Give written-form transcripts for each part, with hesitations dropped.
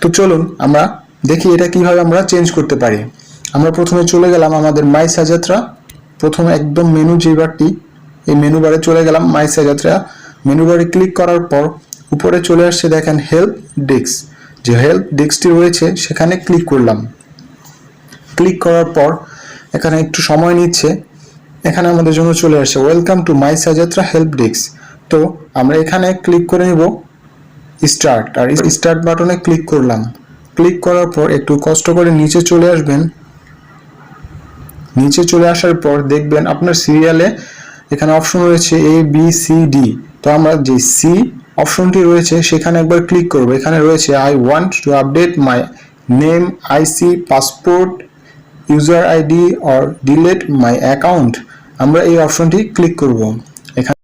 তো চলুন আমরা দেখি এটা কিভাবে আমরা চেঞ্জ করতে পারি। আমরা প্রথমে চলে গেলাম আমাদের mysejahtera, প্রথমে একদম মেনু যে বারটি, এই মেনু বারে চলে গেলাম mysejahtera। মেনু বারে ক্লিক করার পর উপরে চলে আসছে দেখেন হেল্প ডেস্ক, যে হেল্প ডেস্কটি রয়েছে সেখানে ক্লিক করলাম। ক্লিক করার পর এখানে একটু সময় নিচ্ছে, এখানে আমাদের জন্য চলে আসছে welcome to mysejahtera help desk. তো আমরা এখানে ক্লিক করে নিব স্টার্ট, আর স্টার্ট বাটনে ক্লিক করলাম। ক্লিক করার পর একটু কষ্ট করে নিচে চলে আসবেন। নিচে চলে আসার পর দেখবেন আপনার সিরিয়ালে এখানে অপশন রয়েছে এ বি সি ডি। তো আমরা যে সি অপশনটি রয়েছে সেখানে একবার ক্লিক করব। এখানে রয়েছে I want to update my name, IC, passport, user ID or delete my account. আমরা এই অপশনটি ক্লিক করব। এখানে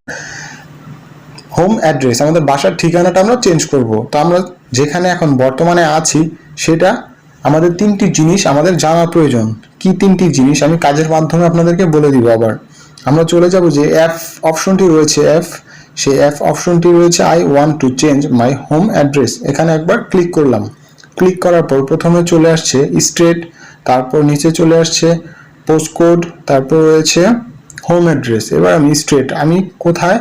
হোম অ্যাড্রেস, আমাদের বাসার ঠিকানাটা আমরা চেঞ্জ করব। তো আমরা যেখানে এখন বর্তমানে আছি সেটা আমাদের তিনটি জিনিস আমাদের জানা প্রয়োজন। কি তিনটি জিনিস আমি কাজের মাধ্যমে আপনাদেরকে বলে দিব। আবার আমরা চলে যাব যে এফ অপশনটি রয়েছে, সেই এফ অপশনটি রয়েছে I want to change my home address. এখানে একবার ক্লিক করলাম। ক্লিক করার পর প্রথমে চলে আসছে স্টেট, তারপর নিচে চলে আসছে পোস্টকোড, তারপর রয়েছে হোম অ্যাড্রেস। এবার আমি স্টেট, আমি কোথায়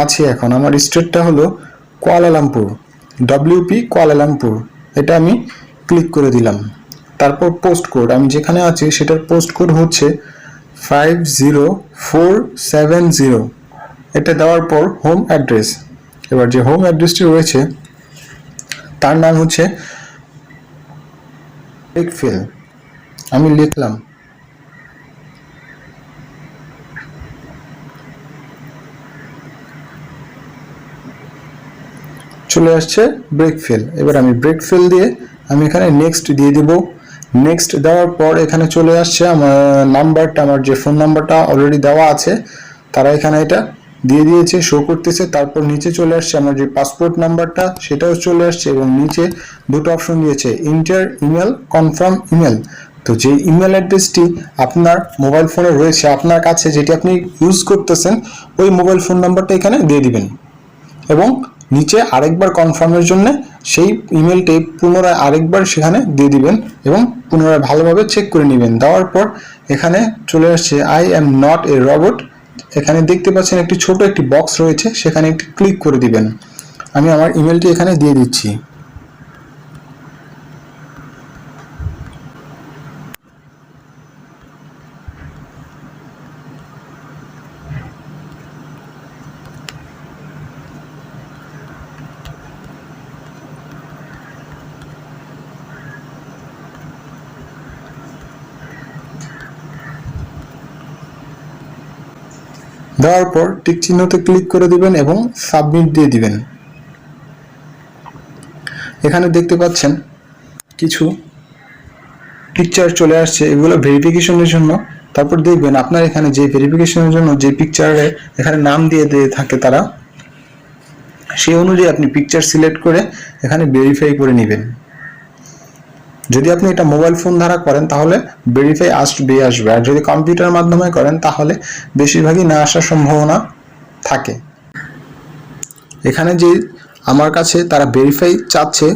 আছি এখন, আমার স্টেটটা হলো কুয়ালালামপুর, ডব্লিউপি কুয়ালালামপুর। এটা আমি ক্লিক করে দিলাম। তারপর পোস্ট কোড, আমি যেখানে আছি সেটার পোস্ট কোড হচ্ছে 50470। এটা দেওয়ার পর হোম অ্যাড্রেস, এবার যে হোম অ্যাড্রেসটি রয়েছে তার নাম হচ্ছে ব্রেকফিল, আমি লিখলাম। চলে আসছে ব্রেকফিল। এবার আমি ব্রেকফিল দিয়ে আমি এখানে নেক্সট দিয়ে দিব। নেক্সট দেওয়ার পর এখানে চলে আসছে আমার নাম্বারটা, আমার যে ফোন নাম্বারটা অলরেডি দেওয়া আছে তারা এখানে এটা দিয়ে দিয়েছে, শো করতেছে। তারপর নিচে চলে আসছে আমার যে পাসপোর্ট নাম্বারটা, সেটাও চলে আসছে এবং নিচে দুটো অপশন দিয়েছে ইন্টার ইমেল, কনফার্ম ইমেল। তো যে ইমেল অ্যাড্রেসটি আপনার মোবাইল ফোনে রয়েছে আপনার কাছে, যেটি আপনি ইউজ করতেছেন, ওই মোবাইল ফোন নাম্বারটা এখানে দিয়ে দিবেন এবং নিচে আরেকবার কনফার্মের জন্য সেই ইমেলটি পুনরায় আরেকবার সেখানে দিয়ে দিবেন এবং পুনরায় ভালোভাবে চেক করে নেবেন। দেওয়ার পর এখানে চলে আসছে I am not a robot. এখানে দেখতে পাচ্ছেন একটি ছোট একটি বক্স রয়েছে, সেখানে একটি ক্লিক করে দিবেন। আমি আমার ইমেলটি এখানে দিয়ে দিচ্ছি। দেওয়ার পর টিক চিহ্নতে ক্লিক করে দিবেন এবং সাবমিট দিয়ে দিবেন। এখানে দেখতে পাচ্ছেন কিছু পিকচার চলে আসছে, এগুলো ভেরিফিকেশনের জন্য। তারপর দেখবেন আপনার এখানে যে ভেরিফিকেশনের জন্য যে পিকচারে এখানে নাম দিয়ে থাকে তারা, সেই অনুযায়ী আপনি পিকচার সিলেক্ট করে এখানে ভেরিফাই করে নেবেন। যদি আপনি এটা মোবাইল ফোন দ্বারা করেন তাহলে ভেরিফাই আসবে, আর যদি কম্পিউটার মাধ্যমে করেন তাহলে বেশিরভাগই না আসার সম্ভাবনা থাকে। এখানে যে আমার কাছে তারা ভেরিফাই চাচ্ছে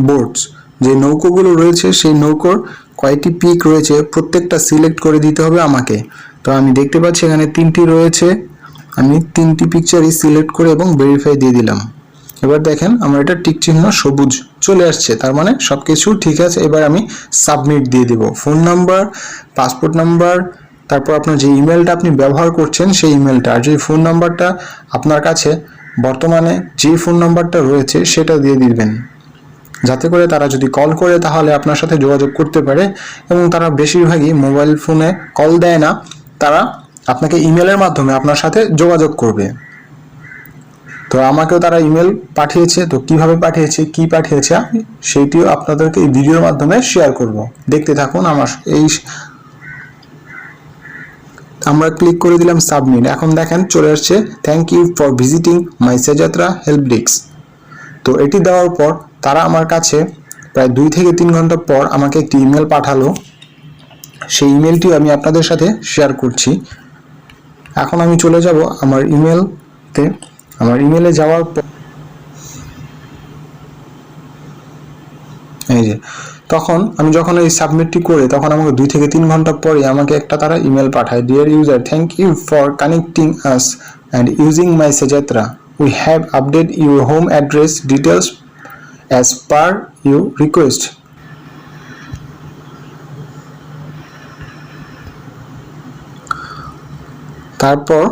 বোর্ডস, যে নৌকোগুলো রয়েছে সেই নৌকোর কয়টি পিক রয়েছে প্রত্যেকটা সিলেক্ট করে দিতে হবে আমাকে। তো আমি দেখতে পাচ্ছি এখানে তিনটি রয়েছে, আমি তিনটি পিকচারই সিলেক্ট করে এবং ভেরিফাই দিয়ে দিলাম। এবার দেখেন আমার এটা টিক চিহ্ন সবুজ চলে আসছে, তার মানে সবকিছু ঠিক আছে। এবার আমি সাবমিট দিয়ে দেব। ফোন নাম্বার, পাসপোর্ট নাম্বার, তারপর আপনার যে ইমেলটা আপনি ব্যবহার করছেন সেই ইমেলটা, আর যে ফোন নাম্বারটা আপনার কাছে বর্তমানে যে ফোন নাম্বারটা রয়েছে সেটা দিয়ে দিবেন, যাতে করে তারা যদি কল করে তাহলে আপনার সাথে যোগাযোগ করতে পারে। এবং তারা বেশিরভাগই মোবাইল ফোনে কল দেয় না, তারা আপনাকে ইমেলের মাধ্যমে আপনার সাথে যোগাযোগ করবে। তো আমাকেও তারা ইমেল পাঠিয়েছে, তো কিভাবে পাঠিয়েছে, কি পাঠিয়েছে আমি সেইটিও আপনাদেরকে এই ভিডিওর মাধ্যমে শেয়ার করব। দেখতে থাকুন। আমরা ক্লিক করে দিলাম সাবমিট। এখন দেখেন চলে আসছে thank you for visiting mysejahtera help desk. তো এটি দেওয়ার পর তারা আমার কাছে প্রায় 2 থেকে 3 ঘন্টা পর আমাকে একটি ইমেল পাঠালো, সেই ইমেলটিও আমি আপনাদের সাথে শেয়ার করছি। এখন আমি চলে যাব আমার ইমেলতে। আমার ইমেলে যাওয়ার পর এই যে তখন আমি যখন এই সাবমিটটি করি তখন আমাকে 2 থেকে 3 ঘন্টা পরে আমাকে একটা তারা ইমেল পাঠায়, dear user, thank you for connecting us and using mysejahtera, we have update your home address details as per your request. তারপর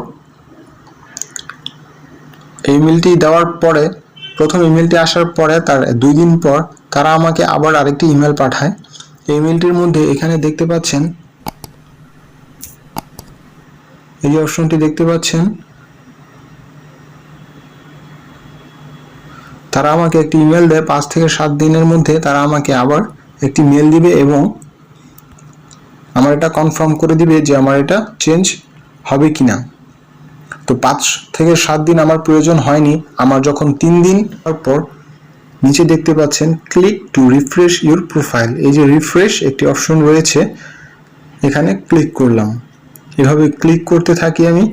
এই ইমেলটি দেওয়ার পরে, প্রথম ইমেলটি আসার পরে তার 2 দিন পর তারা আমাকে আবার আরেকটি ইমেল পাঠায়। এই ইমেলটির মধ্যে এখানে দেখতে পাচ্ছেন, এই যে অপশনটি দেখতে পাচ্ছেন, তারা আমাকে একটি ইমেল দেয় 5 থেকে 7 দিনের মধ্যে তারা আমাকে আবার একটি মেল দিবে এবং আমার এটা কনফার্ম করে দিবে যে আমার এটা চেঞ্জ হবে কিনা। তো 5 থেকে 7 দিন আমার প্রয়োজন হয়নি। আমার যখন 3 দিন পর নিচে দেখতে পাচ্ছেন click to refresh your profile, এই যে রিফ্রেশ একটি অপশন রয়েছে, এখানে ক্লিক করলাম। এভাবে ক্লিক করতে থাকি আমি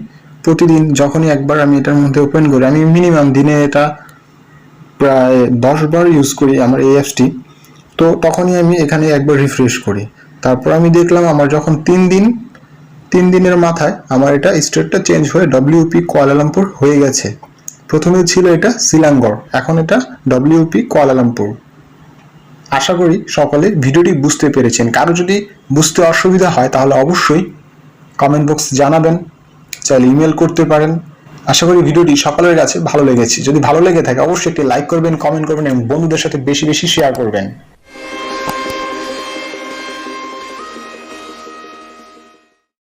প্রতিদিন। যখনই একবার আমি এটার মধ্যে ওপেন করি, আমি মিনিমাম দিনে এটা প্রায় 10 বার ইউজ করি আমার এই অ্যাপসটি, তো তখনই আমি এখানে একবার রিফ্রেশ করি। তারপর আমি দেখলাম আমার যখন 3 দিনের মাথায় আমার এটা স্টেটটা চেঞ্জ হয়ে WP কুয়ালালামপুর হয়ে গেছে। প্রথমে ছিল এটা শিলংগড়, এখন এটা WP কুয়ালালামপুর। আশা করি সকলে ভিডিওটি বুঝতে পেরেছেন। কারো যদি বুঝতে অসুবিধা হয় তাহলে অবশ্যই কমেন্ট বক্সে জানাবেন, চাইলে ইমেল করতে পারেন। আশা করি ভিডিওটি সকলের কাছে ভালো লেগেছে। যদি ভালো লেগে থাকে অবশ্যই একটি লাইক করবেন, কমেন্ট করবেন এবং বন্ধুদের সাথে বেশি বেশি শেয়ার করবেন।